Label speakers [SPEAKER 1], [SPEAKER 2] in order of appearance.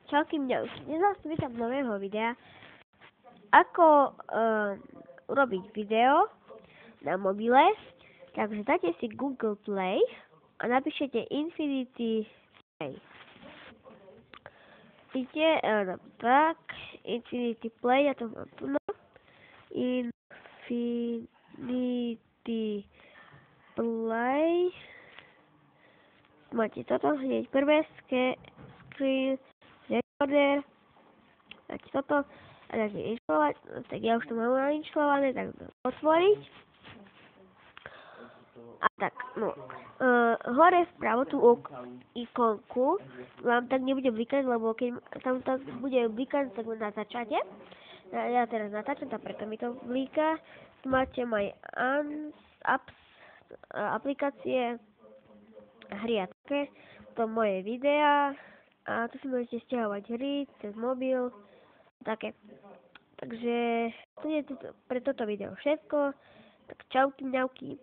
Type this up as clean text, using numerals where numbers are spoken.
[SPEAKER 1] Čauky mňauky, dnes vás vítam z nového videa. Ako urobiť video na mobile. Takže dajte si Google Play a napíšete Infinity Play. Idete tak, Infinity Play, ja to mám tu na Infinity Play. Máte toto hneď prvé screen recorder, dáte toto a dáte inštalovať, tak ja už to mám nainštalované, tak otvoriť. A tak, no, hore vpravo tú ikonku vám tak nebude blikať, lebo keď tam tak bude blikať, tak natáčate. Ja teraz natáčam, tak preto mi to blíka. Tu máte My Apps, aplikácie, hry a také, to moje videá. A tu si môžete stiahovať hry cez mobil, také. Takže to je pre toto video všetko. Tak čauky mňauky.